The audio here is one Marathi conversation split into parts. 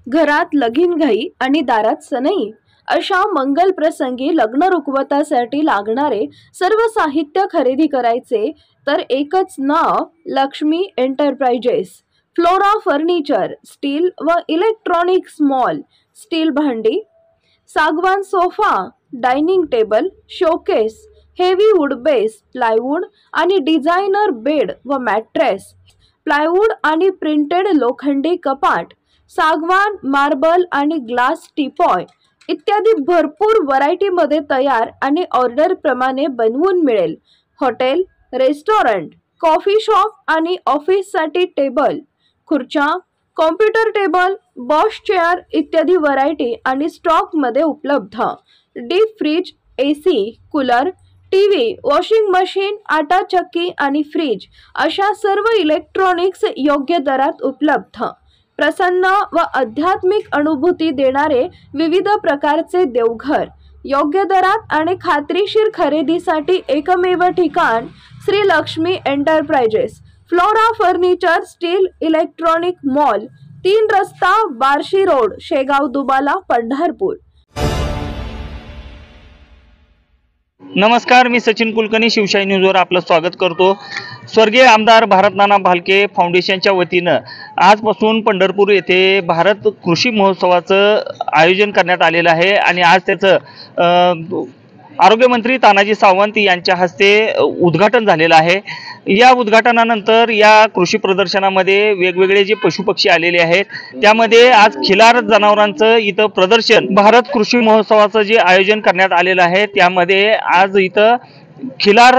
घरात लगीनघाई आणि दारात सनई अशा मंगल प्रसंगी लग्न रुखवतासाठी लागणारे सर्व साहित्य खरेदी करायचे तर एकच नाव Laxmi enterprises. Flora furniture, steel व इलेक्ट्रॉनिक्स मॉल, स्टील भांडी, सागवान sofa, dining table, showcase, heavy wood base, plywood आणि डिझायनर बेड व मॅट्रेस, प्लायवूड आणि प्रिंटेड लोखंडी कपाट, सागवान, मार्बल आणि ग्लास टीपॉय इत्यादी भरपूर व्हरायटीमध्ये तयार आणि ऑर्डर प्रमाणे बनवून मिळेल. हॉटेल, रेस्टॉरंट, कॉफी शॉप आणि ऑफिससाठी टेबल, खुर्च्या, कॉम्प्युटर टेबल, बॉश चेअर इत्यादी व्हरायटी आणि स्टॉक मध्ये उपलब्ध. Deep freeze, AC, cooler, TV, washing machine, आटा चक्की आणि फ्रीज अशा सर्व इलेक्ट्रॉनिक्स योग्य दरात उपलब्ध. प्रसन्न व आध्यात्मिक अनुभूती देणारे विविध प्रकारचे देवघर, योग्य दरात आणि खात्रीशीर खरेदीसाठी एकमेव ठिकाण Shri Lakshmi enterprises. Flora furniture, steel, electronic mall, 3 रस्ता, बार्शी रोड, शेगाव दुबाला, पंढरपूर. नमस्कार, मी सचिन कुलकर्णी, शिवशाही न्यूजवर आपलं स्वागत करतो. स्वर्गीय आमदार भारत नाना भालके फाउंडेशनच्या वतीनं आजपासून पंढरपूर येथे भारत कृषी महोत्सवाचं आयोजन करण्यात आलेलं आहे आणि आज त्याचं आरोग्यमंत्री तानाजी सावंत यांच्या हस्ते उद्घाटन झालेलं आहे. या उद्घाटनानंतर या कृषी प्रदर्शनामध्ये वेगवेगळे जे पशुपक्षी आलेले आहेत त्यामध्ये आज खिलार जनावरांचं इथं प्रदर्शन, भारत कृषी महोत्सवाचं जे आयोजन करण्यात आलेलं आहे त्यामध्ये आज इथं खिलार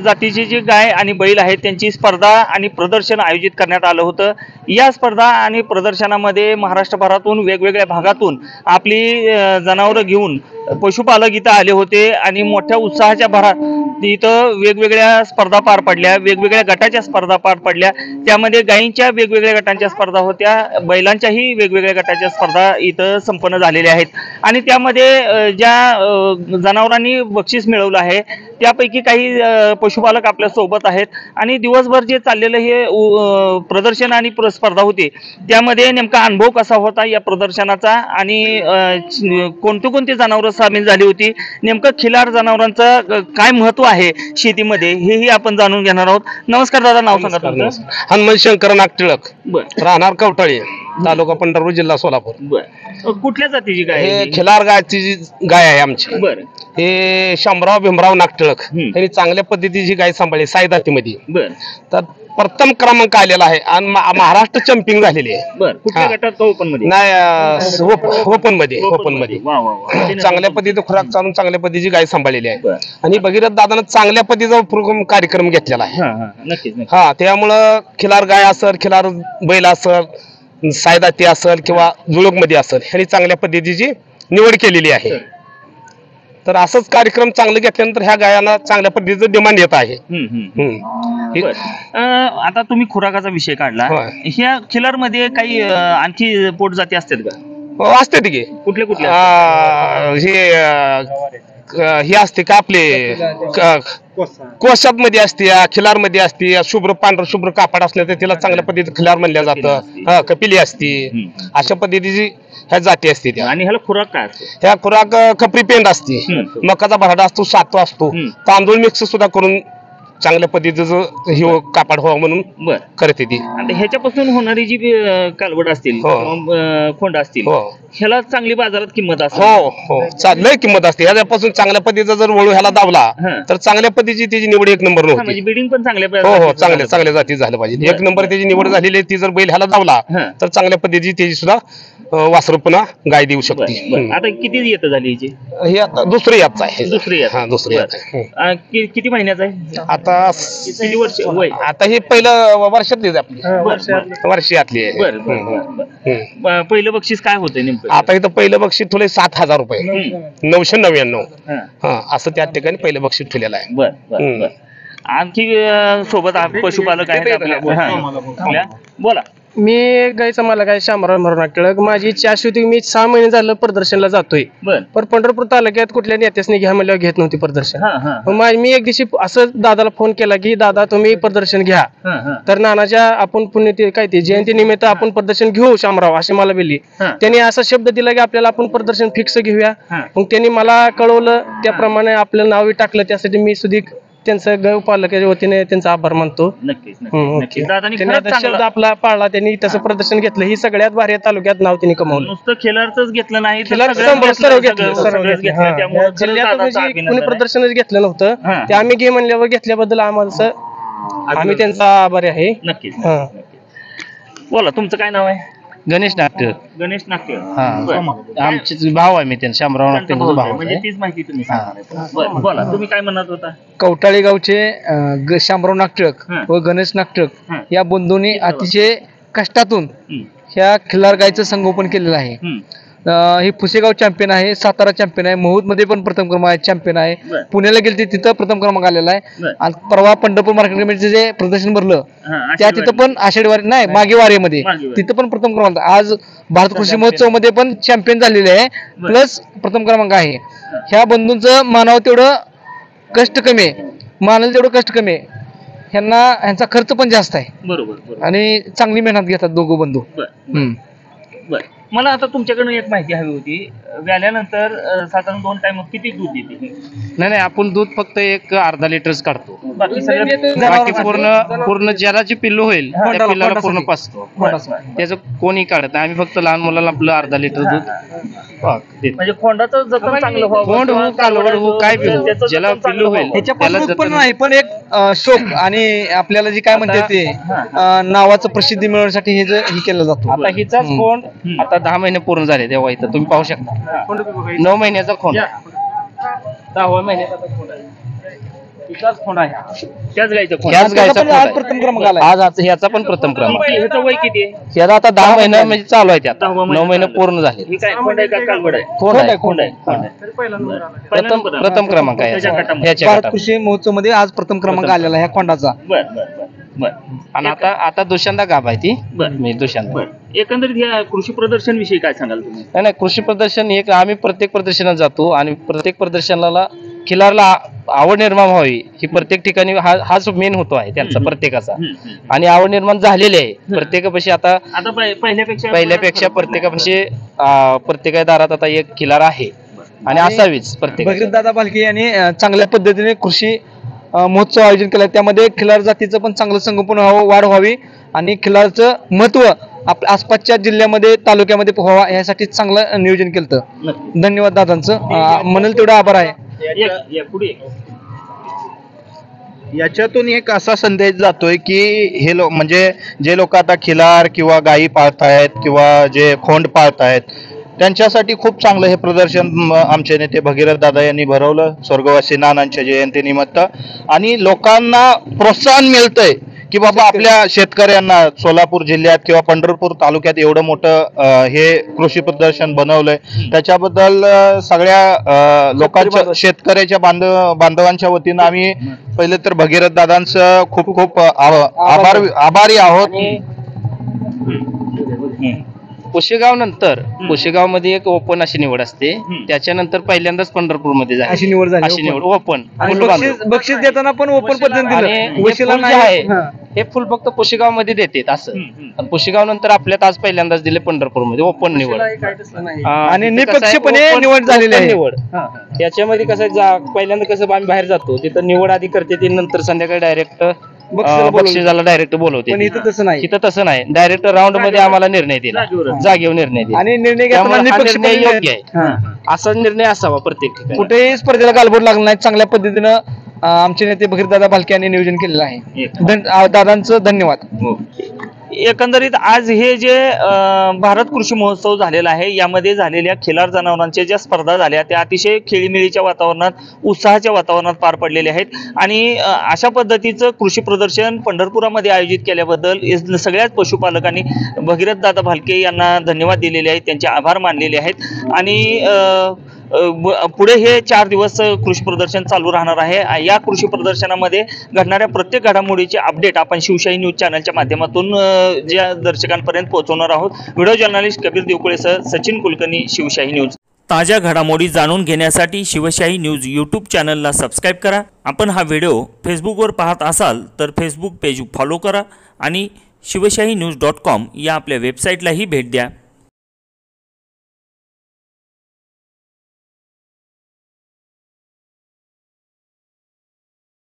जातीची जी गाय आणि बैल आहेत त्यांची स्पर्धा आणि प्रदर्शन आयोजित करण्यात आलं होतं. या स्पर्धा आणि प्रदर्शनामध्ये महाराष्ट्रभरातून वेगवेगळ्या भागातून आपली जनावरं घेऊन पशुपालक इथं आले होते आणि मोठ्या उत्साहाच्या भरात इथं वेगवेगळ्या स्पर्धा पार पडल्या, वेगवेगळ्या गटाच्या स्पर्धा पार पडल्या. त्यामध्ये गायींच्या वेगवेगळ्या गटांच्या स्पर्धा होत्या, बैलांच्याही वेगवेगळ्या गटाच्या स्पर्धा इथं संपन्न झालेल्या आहेत आणि त्यामध्ये ज्या जनावरांनी बक्षीस मिळवलं आहे त्यापैकी काही पशुपालक आपल्या सोबत आहेत आणि दिवसभर जे चाललेलं हे प्रदर्शन आणि स्पर्धा होती त्यामध्ये नेमका अनुभव कसा होता या प्रदर्शनाचा आणि कोणती जनावरं सामील झाली होती, नेमकं खिलार जनावरांचं काय महत्व आहे शेतीमध्ये हेही आपण जाणून घेणार आहोत. नमस्कार दादा, नाव सांगा तुमचं? हनुमंत शंकर नागटिळक, राहणार कवटाळी, तालुका पंढरपूर, जिल्हा सोलापूर. बरं, कुठल्या जातीची गाय? हे खिलार गायची जी गाय आहे आमची. बरं, हे शामराव भीमराव नागटिळक यांनी चांगल्या पद्धतीची गाय सांभाळली सायदातीमध्ये. बरं, तर प्रथम क्रमांक आलेला आहे आणि महाराष्ट्र चॅम्पियन झालेली आहे. बरं, कुठल्या गटात? ओपन मध्ये? नाही, ओपन मध्ये. वा वा वा. चांगल्या पद्धतीने खुराक चालून चांगल्या पद्धतीची गाय सांभाळलेली आहे आणि भगीरथ दादानं चांगल्या पद्धतीचा कार्यक्रम घेतलेला आहे. नक्कीच. हा, त्यामुळं खिलार गाय असेल, खिलार बैल असेल, सायदाती असेल किंवा जुळक मध्ये असेल ह्यांनी चांगल्या पद्धतीची निवड केलेली आहे. तर असंच कार्यक्रम चांगले घेतल्यानंतर ह्या गायांना चांगल्या पद्धतीचं डिमांड येत आहे. आता तुम्ही खुराकाचा विषय काढला, ह्या खिलार मध्ये काही आणखी पोट जाती असतात का? असते की. कुठले कुठले? हे असते का आपले कोशात मध्ये असते, खिलार मध्ये असते, शुभ्र पांढर शुभ्र कापड असलं तर तिला चांगल्या पद्धतीने खिलार म्हणलं जातं. कपिली असते, अशा पद्धतीची ह्या जाती असते त्या. आणि ह्याला खुराक काय असते? ह्या खुराक खपरी पेंड असते, मकाचा भराडा असतो, सातो असतो, तांदूळ मिक्स सुद्धा करून चांगल्या पद्धतीचं हे कापड व्हावं म्हणून करते ती. आणि ह्याच्यापासून होणारी जी कालवड असतील, खोंड असतील, ह्याला चांगली बाजारात किंमत असते. हो, लय किंमत असते. ह्याच्यापासून चांगल्या पद्धतीचा जर वळू ह्याला दावला तर चांगल्या पद्धतीची त्याची निवड एक नंबर नव्हती. म्हणजे बिडिंग पण चांगल्या चांगल्या जाती झालं पाहिजे. एक नंबर त्याची निवड झालेली आहे. ती जर बैल ह्याला दावला तर चांगल्या पद्धतीची त्याची सुद्धा वासरू पुन्हा गाय देऊ शकते. आता किती येत झाली हिची? हे आता दुसरी याच आहे. दुसरी याच. किती महिन्याचा आहे आता? किती वर्ष वय? आता हे पहिलं वर्षातली आपली वर्षातली आहे. पहिलं बक्षीस काय होतं नेमकं? आता इथं पहिलं बक्षीस ठेवलंय 7,000 रुपये, 999. असं त्या ठिकाणी पहिलं बक्षीस ठेवलेलं आहे. बरं. आणखी सोबत पशुपालक आहेत आपल्या, बोला. मी गायचा मला काय शामराव मरणा टिळक. माझी इच्छा अशी होती, मी 6 महिने झालं प्रदर्शनला जातोय, पण पंढरपूर तालुक्यात कुठल्या नेत्यासनी घ्या म्हणल्यावर घेत नव्हती प्रदर्शन. मी एक दिवशी असं दादाला फोन केला की दादा तुम्ही प्रदर्शन घ्या. तर नानाच्या आपण पुण्य काय ते जयंती निमित्त आपण प्रदर्शन घेऊ शामराव असे मला बोलली. त्यांनी असा शब्द दिला की आपल्याला आपण प्रदर्शन फिक्स घेऊया. मग त्यांनी मला कळवलं, त्याप्रमाणे आपलं नावही टाकलं. त्यासाठी मी सुद्धा त्यांचं गाव पालकाच्या वतीने त्यांचा आभार मानतो. शब्द आपला पाळला त्यांनी, तसं प्रदर्शन घेतलं. ही सगळ्यात भारी तालुक्यात नाव त्यांनी कमावलं. नुसतं खिलारच घेतलं नाही, कोणी प्रदर्शनच घेतलं नव्हतं. ते आम्ही घे म्हणल्यावर घेतल्याबद्दल आम्ही त्यांचा आभारी आहे. नक्कीच. बोला, तुमचं काय नाव आहे? गणेश नाट्य. गणेश नाट्य. आमचे भाव आहे, मी त्यांना शामराव नाट्य भाव. म्हणजे तीच माहिती तुम्ही सांगणार. बोला, तुम्ही काय म्हणत होता? कवटाळे गावचे शामराव नागटिळक व गणेश नागटिळक या बंधूंनी अतिशय कष्टातून ह्या खिल्लार गायचं संगोपन केलेलं आहे. हे पुसेगाव चॅम्पियन आहे, सातारा चॅम्पियन आहे, महूद मध्ये पण प्रथम क्रमांक चॅम्पियन आहे, पुण्याला गेले तिथं प्रथम क्रमांक आलेला आहे. आणि परवा पंढरपूर मार्केट कमिटीचं जे प्रदर्शन भरलं त्या तिथं पण आषाढी वारी नाही मागे वारीमध्ये तिथं पण प्रथम क्रमांक. आज भारत कृषी महोत्सव मध्ये पण चॅम्पियन झालेले आहे, प्लस प्रथम क्रमांक आहे. ह्या बंधूंचं मानावं तेवढं कष्ट कमी आहे, मानायला तेवढं कष्ट कमी आहे. ह्यांचा खर्च पण जास्त आहे. बरोबर. आणि चांगली मेहनत घेतात दोघं बंधू. मला आता तुमच्याकडून एक माहिती हवी होती. व्याल्यानंतर साधारण 2 टाइम किती दूध देते? नाही, आपण दूध फक्त एक अर्धा लिटरच काढतो. बाकी पूर्ण ज्याला जे पिल्लू होईल त्या पिल्लाला पूर्ण पाचतो. त्याचं कोणी काढत नाही. आम्ही फक्त लहान मुलाला आपलं अर्धा लिटर दूध म्हणजे खोंडाचं जतन चांगलं व्हावं. खोंड हो, कालवड हो, काय पिल्लू ज्याला पिल्लू होईल त्याला जतन नाही, पण एक शोक आणि आपल्याला जे काय म्हणते ते नावाचं प्रसिद्धी मिळवण्यासाठी हे केलं जातं. आता हिचाच खोंड आता 10 महिने पूर्ण झाले तेव्हा इथं तुम्ही पाहू शकता. 9 महिन्याचा खोंड, 10व्या महिन्याचा खोंड आहे. त्याच गायचं खोंड. प्रथम क्रमांक आला आज ह्याचा पण प्रथम क्रमांक. ह्याचं वय किती आहे? ह्याचा आता 10 महिने म्हणजे चालू आहे. त्यात 9 महिने पूर्ण झाले. ही काय खोंड आहे का कालवड आहे? खोंड आहे. प्रथम क्रमांक आहे ह्याच्या भारत कृषी महोत्सव मध्ये आज प्रथम क्रमांक आलेला ह्या खोंडाचा. आणि आता दुसऱ्यांदा गाभ आहे ती. मी दुसऱ्यांदा. एकंदरीत या कृषी प्रदर्शन विषयी काय सांगाल तुम्ही? नाही, कृषी प्रदर्शन एक आम्ही प्रत्येक प्रदर्शनात जातो आणि प्रत्येक प्रदर्शनाला खिलारला आवड निर्माण व्हावी ही प्रत्येक ठिकाणी हाच मेन होतो आहे त्यांचा प्रत्येकाचा. आणि आवड निर्माण झालेली आहे प्रत्येकापाशी. आता पहिल्यापेक्षा प्रत्येकापाशी प्रत्येका दारात आता एक खिलार आहे आणि असावीच. प्रत्येक दादा भालके यांनी चांगल्या पद्धतीने कृषी महोत्सव आयोजन केला. त्यामध्ये खिलार जातीचं पण चांगलं संगोपन व्हावं, वाढ व्हावी आणि खिलारचं महत्व आपल्या आसपासच्या जिल्ह्यामध्ये तालुक्यामध्ये व्हावा यासाठी चांगलं नियोजन केलं. धन्यवाद दादांचं, म्हणाल तेवढा आभार आहे. याच्यातून एक असा संदेश जातोय की हे लोक म्हणजे जे लोक आता खिलार किंवा गायी पाळतायत किंवा जे खोंड पाळतायत त्यांच्यासाठी खूप चांगलं हे प्रदर्शन आमचे नेते भगीरथ दादा यांनी भरवलं स्वर्गवासी नानांच्या जयंतीनिमित्त. आणि लोकांना प्रोत्साहन मिळतंय की बाबा आपल्या शेतकऱ्यांना सोलापूर जिल्ह्यात किंवा पंढरपूर तालुक्यात एवढं मोठं हे कृषी प्रदर्शन बनवलंय. त्याच्याबद्दल सगळ्या लोकांच्या शेतकऱ्याच्या बांधवांच्या वतीनं आम्ही पहिले तर भगीरथ दादांचं खूप खूप आभारी आहोत. पुशेगाव नंतर पुशेगाव मध्ये एक ओपन अशी निवड असते, त्याच्यानंतर पहिल्यांदाच पंढरपूर मध्ये झाली अशी निवड झाली ओपन. बक्षीस देताना पण ओपन पद्धतीने हे फुल फक्त पुशेगाव मध्ये देते असं. पुशेगाव नंतर आपल्यात आज पहिल्यांदाच दिले पंढरपूर मध्ये ओपन निवड आणि निष्पक्षपणे निवड झालेली आहे. निवड त्याच्यामध्ये कसं पहिल्यांदा कसं आम्ही बाहेर जातो तिथं निवड आधी करते ती, नंतर संध्याकाळी डायरेक्ट बक्षिसाला डायरेक्ट बोलवते. पण इथं तसं नाही, डायरेक्ट राऊंड मध्ये आम्हाला निर्णय दिला, जागेवर निर्णय दिला आणि निर्णय घेताना योग्य आहे. असा निर्णय असावा प्रत्येक ठिकाणी. कुठेही स्पर्धेला गालबोट लागला नाही. चांगल्या पद्धतीनं आमचे नेते भगीरदादा भालके यांनी नियोजन केलेलं आहे. दादांचं धन्यवाद. एकंदरीत आज हे जे भारत कृषी महोत्सव झालेला आहे यामध्ये झालेल्या खिलार जनावरांच्या ज्या स्पर्धा झाल्या त्या अतिशय खेळीमेळीच्या वातावरणात, उत्साहाच्या वातावरणात पार पडलेल्या आहेत. आणि अशा पद्धतीचं कृषी प्रदर्शन पंढरपुरामध्ये आयोजित केल्याबद्दल सगळ्याच पशुपालकांनी भगीरथ दादा भालके यांना धन्यवाद दिलेले आहेत, त्यांचे आभार मानलेले आहेत. आणि पुढे हे 4 दिवस कृषी प्रदर्शन चालू राहणार आहे। या कृषी प्रदर्शनामध्ये घडणाऱ्या प्रत्येक घडामोडीचे अपडेट आपण शिवशाही न्यूज चॅनलच्या माध्यमातून ज्या दर्शकांपर्यंत पोहोचवणार आहोत। व्हिडिओ जर्नलिस्ट कबीर देवकुळेसह सचिन कुलकर्णी, शिवशाही न्यूज। ताज्या घडामोडी जाणून घेण्यासाठी शिवशाही न्यूज यूट्यूब चॅनलला सबस्क्राईब करा। आपण हा व्हिडिओ फेसबुकवर पाहत असाल तर फेसबुक पेज फॉलो करा आणि शिवशाही न्यूज.com या आपल्या वेबसाईटलाही भेट द्या।